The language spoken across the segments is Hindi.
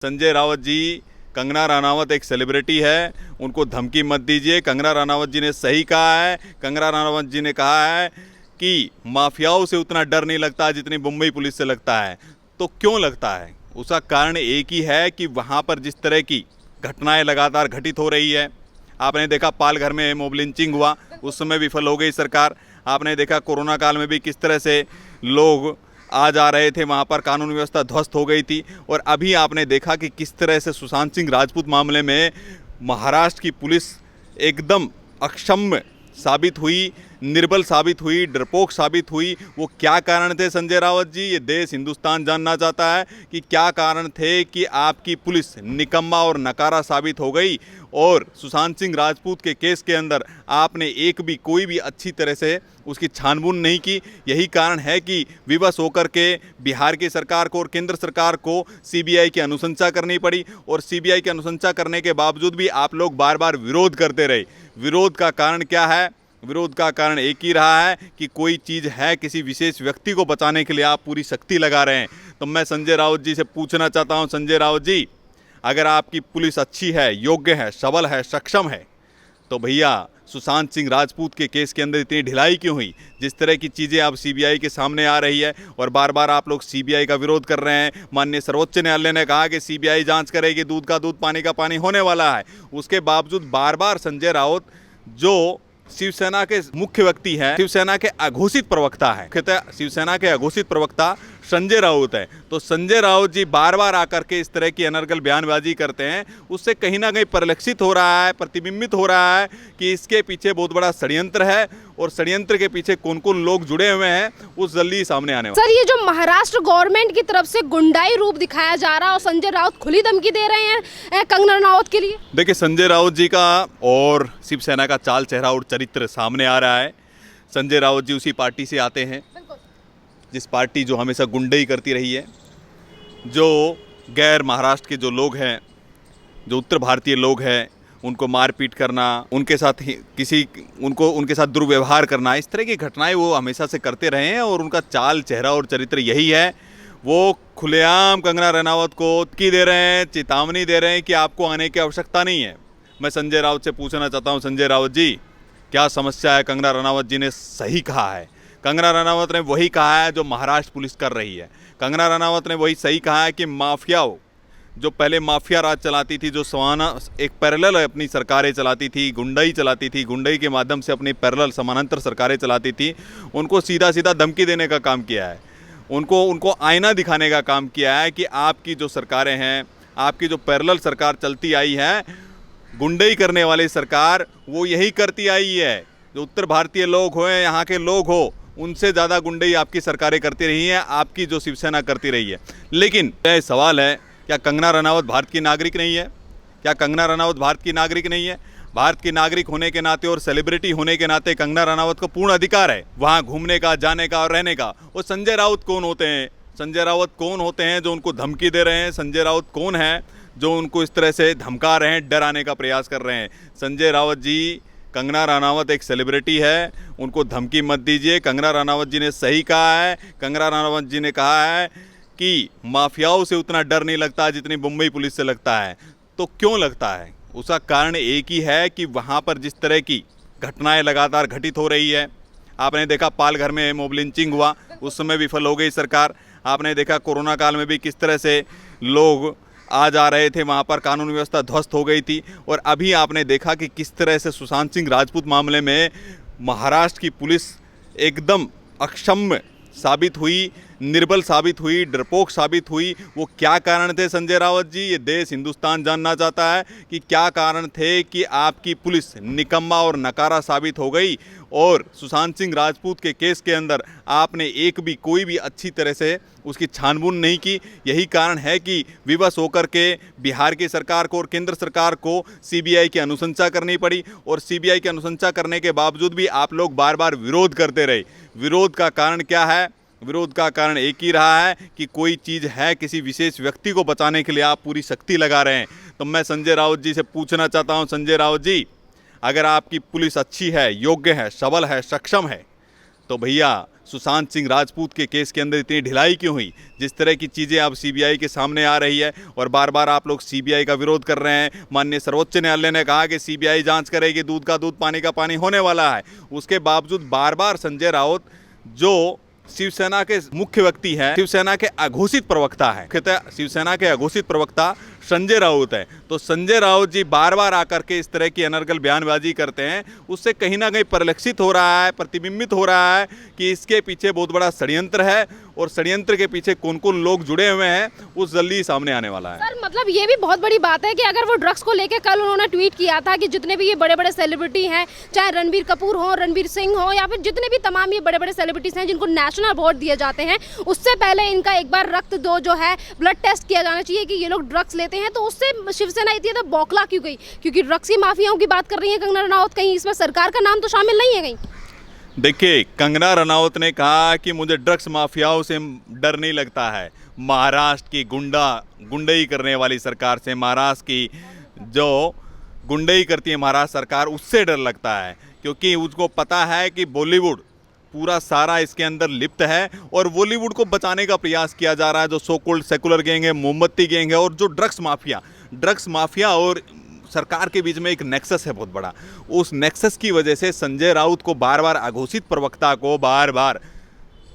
संजय राउत जी, कंगना रनावत एक सेलिब्रिटी है, उनको धमकी मत दीजिए। कंगना रनावत जी ने सही कहा है। कंगना रनावत जी ने कहा है कि माफियाओं से उतना डर नहीं लगता जितनी मुंबई पुलिस से लगता है। तो क्यों लगता है? उसका कारण एक ही है कि वहाँ पर जिस तरह की घटनाएं लगातार घटित हो रही है। आपने देखा पालघर में मॉब लिंचिंग हुआ, उस समय विफल हो गई सरकार। आपने देखा कोरोना काल में भी किस तरह से लोग आ जा रहे थे, वहाँ पर कानून व्यवस्था ध्वस्त हो गई थी। और अभी आपने देखा कि किस तरह से सुशांत सिंह राजपूत मामले में महाराष्ट्र की पुलिस एकदम अक्षम साबित हुई, निर्बल साबित हुई, डरपोक साबित हुई। वो क्या कारण थे संजय राउत जी? ये देश हिंदुस्तान जानना चाहता है कि क्या कारण थे कि आपकी पुलिस निकम्मा और नकारा साबित हो गई और सुशांत सिंह राजपूत के केस के अंदर आपने कोई भी अच्छी तरह से उसकी छानबीन नहीं की। यही कारण है कि विवश होकर के बिहार की सरकार को और केंद्र सरकार को सीबीआई की अनुशंसा करनी पड़ी और सीबीआई की अनुशंसा करने के बावजूद भी आप लोग बार बार विरोध करते रहे। विरोध का कारण क्या है? विरोध का कारण एक ही रहा है कि कोई चीज़ है, किसी विशेष व्यक्ति को बचाने के लिए आप पूरी शक्ति लगा रहे हैं। तो मैं संजय राउत जी से पूछना चाहता हूं, संजय राउत जी, अगर आपकी पुलिस अच्छी है, योग्य है, सबल है, सक्षम है, तो भैया सुशांत सिंह राजपूत के केस के अंदर इतनी ढिलाई क्यों हुई? जिस तरह की चीज़ें अब सीबीआई के सामने आ रही है और बार बार आप लोग सीबीआई का विरोध कर रहे हैं। माननीय सर्वोच्च न्यायालय ने कहा कि सीबीआई जांच करेगी, दूध का दूध पानी का पानी होने वाला है। उसके बावजूद बार बार संजय राउत, जो शिवसेना के मुख्य व्यक्ति हैं, शिवसेना के अघोषित प्रवक्ता है, शिवसेना के अघोषित प्रवक्ता संजय राउत है, तो संजय राउत जी बार बार आकर के इस तरह की अनर्गल बयानबाजी करते हैं। उससे कहीं ना कहीं परिलक्षित हो रहा है, प्रतिबिंबित हो रहा है कि इसके पीछे बहुत बड़ा षड्यंत्र है और षड्यंत्र के पीछे कौन कौन लोग जुड़े हुए हैं उस जल्दी सामने आने वाला। सर, ये जो महाराष्ट्र गवर्नमेंट की तरफ से गुंडाई रूप दिखाया जा रहा है और संजय राउत खुली धमकी दे रहे हैं कंगना रनावत के लिए। देखिए, संजय राउत जी का और शिवसेना का चाल चेहरा और चरित्र सामने आ रहा है। संजय राउत जी उसी पार्टी से आते हैं जिस पार्टी जो हमेशा गुंडई करती रही है, जो गैर महाराष्ट्र के जो लोग हैं, जो उत्तर भारतीय लोग हैं, उनको मारपीट करना, उनके साथ उनके साथ दुर्व्यवहार करना, इस तरह की घटनाएं वो हमेशा से करते रहे हैं और उनका चाल चेहरा और चरित्र यही है। वो खुलेआम कंगना रनावत को की दे रहे हैं, चेतावनी दे रहे हैं कि आपको आने की आवश्यकता नहीं है। मैं संजय राउत से पूछना चाहता हूं, संजय राउत जी, क्या समस्या है? कंगना रनावत जी ने सही कहा है। कंगना रनावत ने वही कहा है जो महाराष्ट्र पुलिस कर रही है। कंगना रनावत ने वही सही कहा है कि माफियाओं, जो पहले माफिया राज चलाती थी, जो समाना एक पैरेलल अपनी सरकारें चलाती थी, गुंडई चलाती थी, गुंडई के माध्यम से अपनी पैरेलल समानांतर सरकारें चलाती थी, उनको सीधा सीधा धमकी देने का काम किया है। उनको आईना दिखाने का काम किया है कि आपकी जो सरकारें हैं, आपकी जो पैरेलल सरकार चलती आई है, गुंडई करने वाली सरकार, वो यही करती आई है। जो उत्तर भारतीय लोग हो, यहाँ के लोग हो, उनसे ज़्यादा गुंडई आपकी सरकारें करती रही हैं, आपकी जो शिवसेना करती रही है। लेकिन यह सवाल है, क्या कंगना रनावत भारत की नागरिक नहीं है? क्या कंगना रनावत भारत की नागरिक नहीं है? भारत की नागरिक होने के नाते और सेलिब्रिटी होने के नाते कंगना रनावत को पूर्ण अधिकार है वहाँ घूमने का, जाने का और रहने का। और संजय राउत कौन होते हैं? संजय राउत कौन होते हैं जो उनको धमकी दे रहे हैं? संजय राउत कौन है जो उनको इस तरह से धमका रहे हैं, डराने का प्रयास कर रहे हैं? संजय राउत जी, कंगना रनावत एक सेलिब्रिटी है, उनको धमकी मत दीजिए। कंगना रनावत जी ने सही कहा है। कंगना रनावत जी ने कहा है कि माफियाओं से उतना डर नहीं लगता जितनी मुंबई पुलिस से लगता है। तो क्यों लगता है? उसका कारण एक ही है कि वहाँ पर जिस तरह की घटनाएं लगातार घटित हो रही है। आपने देखा पालघर में मॉब लिंचिंग हुआ, उस समय विफल हो गई सरकार। आपने देखा कोरोना काल में भी किस तरह से लोग आ जा रहे थे, वहाँ पर कानून व्यवस्था ध्वस्त हो गई थी। और अभी आपने देखा कि किस तरह से सुशांत सिंह राजपूत मामले में महाराष्ट्र की पुलिस एकदम अक्षम साबित हुई, निर्बल साबित हुई, डरपोक साबित हुई। वो क्या कारण थे संजय राउत जी? ये देश हिंदुस्तान जानना चाहता है कि क्या कारण थे कि आपकी पुलिस निकम्मा और नकारा साबित हो गई और सुशांत सिंह राजपूत के केस के अंदर आपने कोई भी अच्छी तरह से उसकी छानबीन नहीं की। यही कारण है कि विवश होकर के बिहार की सरकार को और केंद्र सरकार को सीबीआई की अनुशंसा करनी पड़ी और सीबीआई की अनुशंसा करने के बावजूद भी आप लोग बार बार विरोध करते रहे। विरोध का कारण क्या है? विरोध का कारण एक ही रहा है कि कोई चीज़ है, किसी विशेष व्यक्ति को बचाने के लिए आप पूरी शक्ति लगा रहे हैं। तो मैं संजय राउत जी से पूछना चाहता हूं, संजय राउत जी, अगर आपकी पुलिस अच्छी है, योग्य है, सबल है, सक्षम है, तो भैया सुशांत सिंह राजपूत के केस के अंदर इतनी ढिलाई क्यों हुई, जिस तरह की चीज़ें अब सीबीआई के सामने आ रही है और बार बार आप लोग सीबीआई का विरोध कर रहे हैं। माननीय सर्वोच्च न्यायालय ने कहा कि सीबीआई जांच करेगी, दूध का दूध पानी का पानी होने वाला है। उसके बावजूद बार बार संजय राउत जो शिवसेना के मुख्य व्यक्ति हैं, शिवसेना के अघोषित प्रवक्ता हैं, मुख्यतः शिवसेना के अघोषित प्रवक्ता संजय राउत है, तो संजय राउत जी बार बार आकर के इस तरह की अनर्गल बयानबाजी करते हैं। उससे कहीं ना कहीं परिलक्षित हो रहा है, प्रतिबिंबित हो रहा है कि इसके पीछे बहुत बड़ा षड्यंत्र है और षड्यंत्र के पीछे कौन कौन लोग जुड़े हुए हैं वो जल्दी सामने आने वाला है। सर मतलब ये भी बहुत बड़ी बात है कि अगर वो ड्रग्स को लेकर कल उन्होंने ट्वीट किया था कि जितने भी ये बड़े बड़े सेलिब्रिटी हैं, चाहे रणबीर कपूर हो, रणबीर सिंह हो, या फिर जितने भी तमाम ये बड़े बड़े सेलिब्रिटीज हैं जिनको नेशनल अवार्ड दिए जाते हैं, उससे पहले इनका एक बार रक्त दो जो है ब्लड टेस्ट किया जाना चाहिए कि ये लोग ड्रग्स लेते हैं। तो उससे शिवसेना इतनी तो बौखला क्यों गई? क्योंकि ड्रग्स की माफियाओं की बात कर रही है कंगना रनावत, कहीं इसमें सरकार का नाम तो शामिल नहीं है कहीं? देखिए, कंगना रनावत ने कहा कि मुझे ड्रग्स माफियाओं से डर नहीं लगता है, महाराष्ट्र की गुंडई करने वाली सरकार से, महाराष्ट्र की जो गुंडई करती है महाराष्ट्र सरकार, उससे डर लगता है। क्योंकि उसको पता है कि बॉलीवुड पूरा सारा इसके अंदर लिप्त है और बॉलीवुड को बचाने का प्रयास किया जा रहा है। जो सो कॉल्ड सेकुलर गैंग है, मोमबत्ती गैंग है और जो ड्रग्स माफिया और सरकार के बीच में एक नेक्सस है बहुत बड़ा। उस नेक्सस की वजह से संजय राउत को बार बार अघोषित प्रवक्ता को बार बार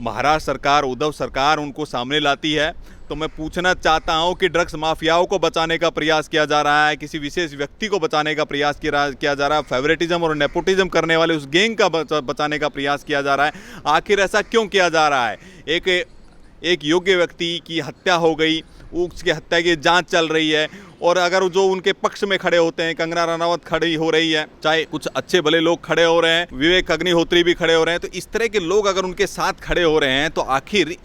महाराष्ट्र सरकार, उद्धव सरकार उनको सामने लाती है। तो मैं पूछना चाहता हूं कि ड्रग्स माफियाओं को बचाने का प्रयास किया जा रहा है, किसी विशेष व्यक्ति को बचाने का प्रयास किया जा रहा है, फेवरेटिज्म और नेपोटिज्म करने वाले उस गैंग का बचाने का प्रयास किया जा रहा है। आखिर ऐसा क्यों किया जा रहा है? एक योग्य व्यक्ति की हत्या हो गई, उसकी हत्या की जांच चल रही है और अगर जो उनके पक्ष में खड़े होते हैं, कंगना रनावत खड़ी हो रही है, चाहे कुछ अच्छे भले लोग खड़े हो रहे हैं, विवेक अग्निहोत्री भी खड़े हो रहे हैं, तो इस तरह के लोग अगर उनके साथ खड़े हो रहे हैं तो आखिर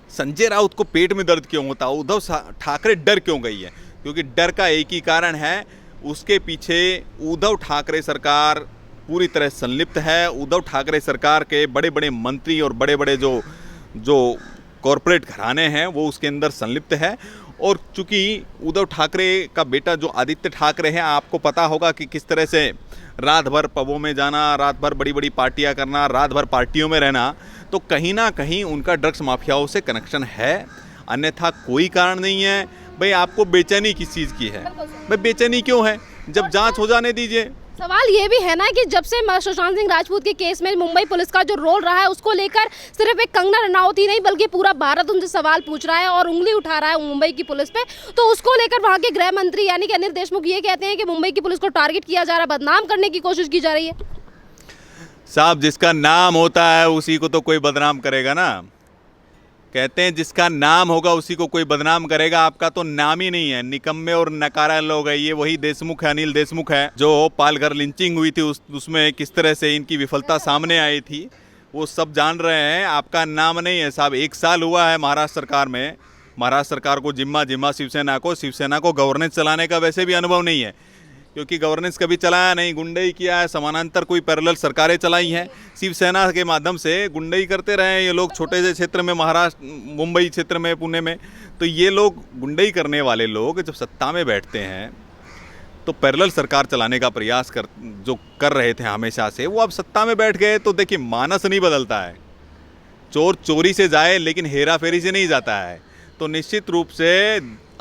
संजय राउत को पेट में दर्द क्यों होता? उद्धव ठाकरे डर क्यों गई है? क्योंकि डर का एक ही कारण है, उसके पीछे उद्धव ठाकरे सरकार पूरी तरह संलिप्त है। उद्धव ठाकरे सरकार के बड़े बड़े मंत्री और बड़े बड़े जो कॉरपोरेट घराने हैं वो उसके अंदर संलिप्त है। और चूंकि उद्धव ठाकरे का बेटा जो आदित्य ठाकरे हैं, आपको पता होगा कि किस तरह से रात भर पबों में जाना, रात भर बड़ी बड़ी पार्टियां करना, रात भर पार्टियों में रहना, तो कहीं ना कहीं उनका ड्रग्स माफियाओं से कनेक्शन है, अन्यथा कोई कारण नहीं है। भाई आपको बेचैनी किस चीज़ की है? भाई बेचैनी क्यों है? जब जांच हो जाने दीजिए। सवाल ये भी है ना कि जब से सुशांत सिंह राजपूत के केस में मुंबई पुलिस का जो रोल रहा है उसको लेकर सिर्फ एक कंगना रनावत ही नहीं बल्कि पूरा भारत उनसे सवाल पूछ रहा है और उंगली उठा रहा है मुंबई की पुलिस पे। तो उसको लेकर वहाँ के गृह मंत्री यानी कि अनिल देशमुख ये कहते हैं कि मुंबई की पुलिस को टारगेट किया जा रहा है, बदनाम करने की कोशिश की जा रही है। साहब, जिसका नाम होता है उसी को तो कोई बदनाम करेगा ना। कहते हैं जिसका नाम होगा उसी को कोई बदनाम करेगा। आपका तो नाम ही नहीं है, निकम्मे और नकारा लोग है। ये वही देशमुख है, अनिल देशमुख है, जो पालघर लिंचिंग हुई थी उसमें किस तरह से इनकी विफलता सामने आई थी वो सब जान रहे हैं। आपका नाम नहीं है साहब। 1 साल हुआ है महाराष्ट्र सरकार में, महाराष्ट्र सरकार को जिम्मा शिवसेना को गवर्नेंस चलाने का वैसे भी अनुभव नहीं है, क्योंकि गवर्नेंस कभी चलाया नहीं, गुंडई किया है, समानांतर कोई पैरेलल सरकारें चलाई हैं, शिवसेना के माध्यम से गुंडई करते रहे हैं ये लोग छोटे से क्षेत्र में, महाराष्ट्र, मुंबई क्षेत्र में, पुणे में। तो ये लोग गुंडई करने वाले लोग जब सत्ता में बैठते हैं तो पैरेलल सरकार चलाने का प्रयास कर रहे थे हमेशा से, वो अब सत्ता में बैठ गए तो देखिए मानस नहीं बदलता है। चोर चोरी से जाए लेकिन हेरा फेरी से नहीं जाता है। तो निश्चित रूप से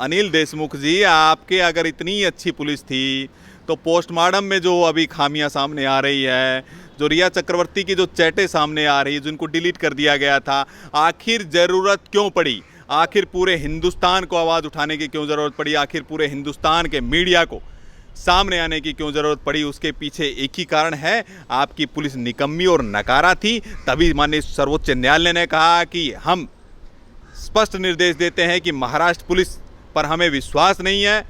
अनिल देशमुख जी, आपके अगर इतनी अच्छी पुलिस थी तो पोस्टमार्टम में जो अभी खामियां सामने आ रही है, जो रिया चक्रवर्ती की जो चैटें सामने आ रही है जिनको डिलीट कर दिया गया था, आखिर ज़रूरत क्यों पड़ी? आखिर पूरे हिंदुस्तान को आवाज़ उठाने की क्यों ज़रूरत पड़ी? आखिर पूरे हिंदुस्तान के मीडिया को सामने आने की क्यों ज़रूरत पड़ी? उसके पीछे एक ही कारण है, आपकी पुलिस निकम्मी और नकारा थी। तभी माननीय सर्वोच्च न्यायालय ने कहा कि हम स्पष्ट निर्देश देते हैं कि महाराष्ट्र पुलिस पर हमें विश्वास नहीं है,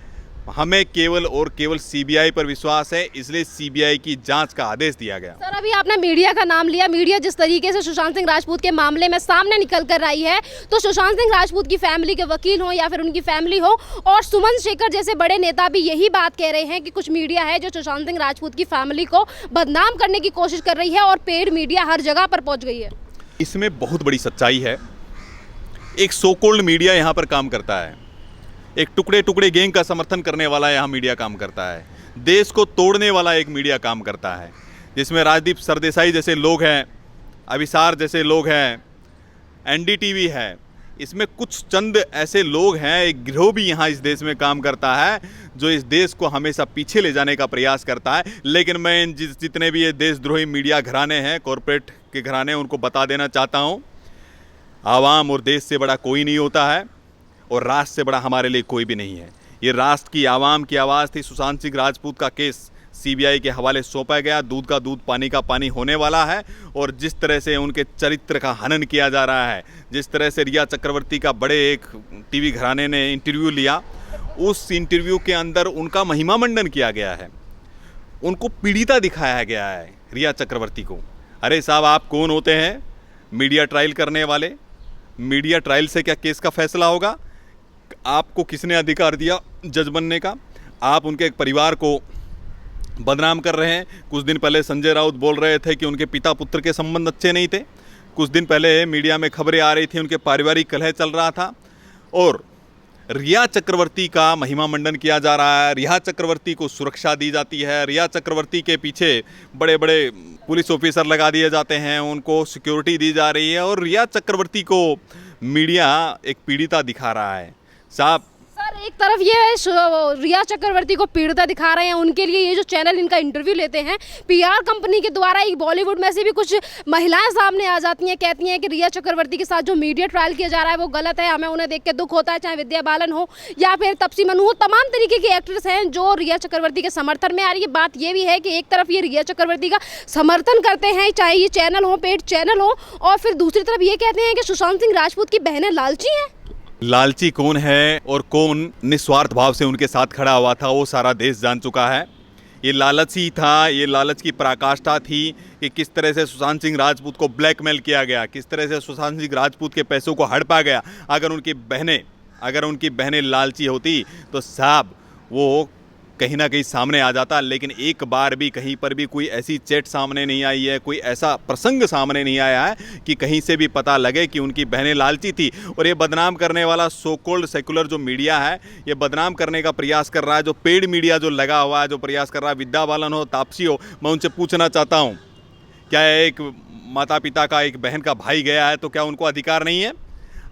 हमें केवल और केवल सीबीआई पर विश्वास है, इसलिए सीबीआई की जांच का आदेश दिया गया। सर, अभी आपने मीडिया का नाम लिया। मीडिया जिस तरीके से सुशांत सिंह राजपूत के मामले में सामने निकल कर आई है, तो सुशांत सिंह राजपूत की फैमिली के वकील हो या फिर उनकी फैमिली हो और सुमन शेखर जैसे बड़े नेता भी यही बात कह रहे हैं कि कुछ मीडिया है जो सुशांत सिंह राजपूत की फैमिली को बदनाम करने की कोशिश कर रही है और पेड मीडिया हर जगह पर पहुँच गई है। इसमें बहुत बड़ी सच्चाई है। एक सो कॉल्ड मीडिया यहाँ पर काम करता है, एक टुकड़े टुकड़े गैंग का समर्थन करने वाला यहाँ मीडिया काम करता है, देश को तोड़ने वाला एक मीडिया काम करता है, जिसमें राजदीप सरदेसाई जैसे लोग हैं अभिसार जैसे लोग हैं, एनडीटीवी है, इसमें कुछ चंद ऐसे लोग हैं, एक गिरोह भी यहाँ इस देश में काम करता है जो इस देश को हमेशा पीछे ले जाने का प्रयास करता है। लेकिन मैं इन जितने भी ये देशद्रोही मीडिया घराने हैं, कॉरपोरेट के घराने, उनको बता देना चाहता हूँ, आवाम और देश से बड़ा कोई नहीं होता है और राष्ट्र से बड़ा हमारे लिए कोई भी नहीं है। ये राष्ट्र की आवाम की आवाज़ थी। सुशांत सिंह राजपूत का केस सीबीआई के हवाले सौंपा गया, दूध का दूध पानी का पानी होने वाला है। और जिस तरह से उनके चरित्र का हनन किया जा रहा है, जिस तरह से रिया चक्रवर्ती का बड़े एक टीवी घराने ने इंटरव्यू लिया, उस इंटरव्यू के अंदर उनका महिमा मंडन किया गया है, उनको पीड़िता दिखाया गया है रिया चक्रवर्ती को। अरे साहब, आप कौन होते हैं मीडिया ट्रायल करने वाले? मीडिया ट्रायल से क्या केस का फैसला होगा? आपको किसने अधिकार दिया जज बनने का? आप उनके एक परिवार को बदनाम कर रहे हैं। कुछ दिन पहले संजय राउत बोल रहे थे कि उनके पिता पुत्र के संबंध अच्छे नहीं थे। कुछ दिन पहले मीडिया में खबरें आ रही थी उनके पारिवारिक कलह चल रहा था। और रिया चक्रवर्ती का महिमा मंडन किया जा रहा है, रिया चक्रवर्ती को सुरक्षा दी जाती है, रिया चक्रवर्ती के पीछे बड़े बड़े पुलिस ऑफिसर लगा दिए जाते हैं, उनको सिक्योरिटी दी जा रही है और रिया चक्रवर्ती को मीडिया एक पीड़िता दिखा रहा है। साहब, सर, एक तरफ ये है रिया चक्रवर्ती को पीड़िता दिखा रहे हैं, उनके लिए ये जो चैनल इनका इंटरव्यू लेते हैं, पीआर कंपनी के द्वारा एक बॉलीवुड में से भी कुछ महिलाएं सामने आ जाती हैं, कहती हैं कि रिया चक्रवर्ती के साथ जो मीडिया ट्रायल किया जा रहा है वो गलत है, हमें उन्हें देख के दुख होता है, चाहे विद्या बालन हो या फिर तपसी मनु हो। तमाम तरीके की एक्ट्रेस हैं जो रिया चक्रवर्ती के समर्थन में आ रही है। बात ये भी है कि एक तरफ ये रिया चक्रवर्ती का समर्थन करते हैं, चाहे ये चैनल हो, पेड चैनल हो, और फिर दूसरी तरफ ये कहते हैं कि सुशांत सिंह राजपूत की बहनें लालची हैं। लालची कौन है और कौन निस्वार्थ भाव से उनके साथ खड़ा हुआ था, वो सारा देश जान चुका है। ये लालच ही था, ये लालच की पराकाष्ठा थी कि किस तरह से सुशांत सिंह राजपूत को ब्लैकमेल किया गया, किस तरह से सुशांत सिंह राजपूत के पैसों को हड़पा गया। अगर उनकी बहनें लालची होती तो साहब वो कहीं ना कहीं सामने आ जाता। लेकिन एक बार भी कहीं पर भी कोई ऐसी चैट सामने नहीं आई है, कोई ऐसा प्रसंग सामने नहीं आया है कि कहीं से भी पता लगे कि उनकी बहनें लालची थी। और ये बदनाम करने वाला सो कॉल्ड सेकुलर जो मीडिया है, ये बदनाम करने का प्रयास कर रहा है, जो पेड मीडिया जो लगा हुआ है, जो प्रयास कर रहा है, विद्या बालन हो, तापसी हो, मैं उनसे पूछना चाहता हूँ, क्या एक माता पिता का एक बहन का भाई गया है तो क्या उनको अधिकार नहीं है?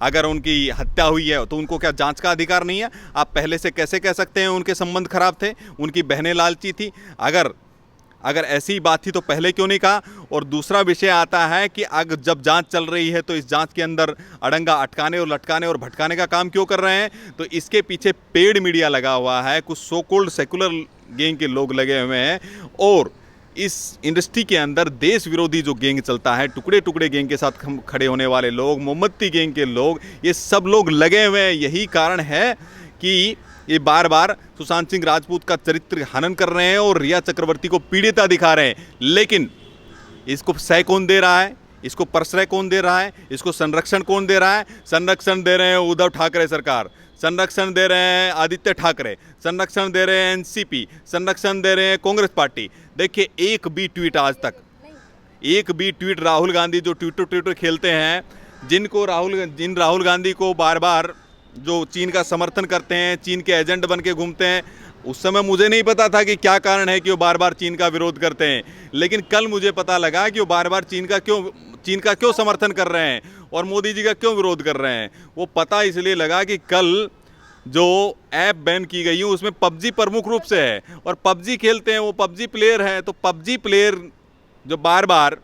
अगर उनकी हत्या हुई है तो उनको क्या जांच का अधिकार नहीं है? आप पहले से कैसे कह सकते हैं उनके संबंध खराब थे, उनकी बहनें लालची थी? अगर ऐसी बात थी तो पहले क्यों नहीं कहा? और दूसरा विषय आता है कि अगर जब जांच चल रही है तो इस जांच के अंदर अड़ंगा अटकाने और लटकाने और भटकाने का काम क्यों कर रहे हैं? तो इसके पीछे पेड मीडिया लगा हुआ है, कुछ सो कॉल्ड सेकुलर गैंग के लोग लगे हुए हैं। और इस इंडस्ट्री के अंदर देश विरोधी जो गैंग चलता है, टुकड़े टुकड़े गैंग के साथ खड़े होने वाले लोग, मोमबत्ती गैंग के लोग, ये सब लोग लगे हुए हैं। यही कारण है कि ये बार बार सुशांत सिंह राजपूत का चरित्र हनन कर रहे हैं और रिया चक्रवर्ती को पीड़िता दिखा रहे हैं। लेकिन इसको सह कौन दे रहा है? इसको प्रश्रय कौन दे रहा है? इसको संरक्षण कौन दे रहा है? संरक्षण दे रहे हैं उद्धव ठाकरे सरकार, संरक्षण दे रहे हैं आदित्य ठाकरे, संरक्षण दे रहे हैं एनसीपी, संरक्षण दे रहे हैं कांग्रेस पार्टी। देखिए, एक भी ट्वीट आज तक, एक भी ट्वीट राहुल गांधी जो ट्विटर खेलते हैं, जिन राहुल गांधी को बार बार जो चीन का समर्थन करते हैं, चीन के एजेंट बन के घूमते हैं, उस समय मुझे नहीं पता था कि क्या कारण है कि वो बार बार चीन का विरोध करते हैं। लेकिन कल मुझे पता लगा कि वो बार बार चीन का क्यों समर्थन कर रहे हैं और मोदी जी का क्यों विरोध कर रहे हैं। वो पता इसलिए लगा कि कल जो ऐप बैन की गई है उसमें पबजी प्रमुख रूप से है और पबजी खेलते हैं, वो पबजी प्लेयर हैं। तो पबजी प्लेयर जो बार बार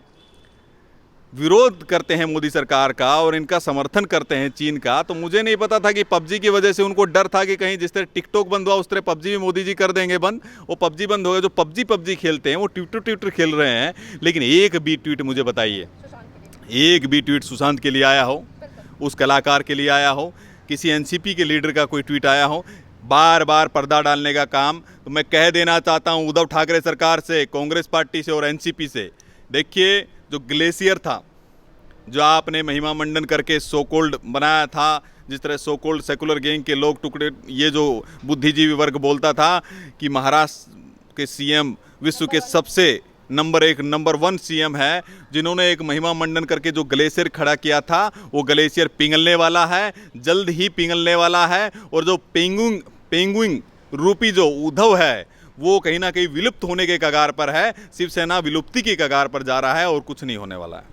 विरोध करते हैं मोदी सरकार का और इनका समर्थन करते हैं चीन का, तो मुझे नहीं पता था कि पबजी की वजह से उनको डर था कि कहीं जिस तरह टिकटॉक बंद हुआ उस तरह पबजी भी मोदी जी कर देंगे बंद। वो पबजी बंद हो गया। जो पबजी खेलते हैं वो ट्विटर खेल रहे हैं। लेकिन एक भी ट्वीट मुझे बताइए, एक भी ट्वीट सुशांत के लिए आया हो, उस कलाकार के लिए आया हो, किसी एनसीपी के लीडर का कोई ट्वीट आया हो? बार बार पर्दा डालने का काम। तो मैं कह देना चाहता हूं उद्धव ठाकरे सरकार से, कांग्रेस पार्टी से और एनसीपी से, देखिए जो ग्लेशियर था, जो आपने महिमा मंडन करके सो कॉल्ड बनाया था, जिस तरह सो कॉल्ड सेकुलर गैंग के लोग टुकड़े, ये जो बुद्धिजीवी वर्ग बोलता था कि महाराष्ट्र के सीएम विश्व के सबसे नंबर 1 सीएम है, जिन्होंने एक महिमा मंडन करके जो ग्लेशियर खड़ा किया था, वो ग्लेशियर पिघलने वाला है, जल्द ही पिघलने वाला है। और जो पेंगुइन रूपी जो उद्धव है वो कहीं ना कहीं विलुप्त होने के कगार पर है। शिवसेना विलुप्ति की कगार पर जा रहा है और कुछ नहीं होने वाला है।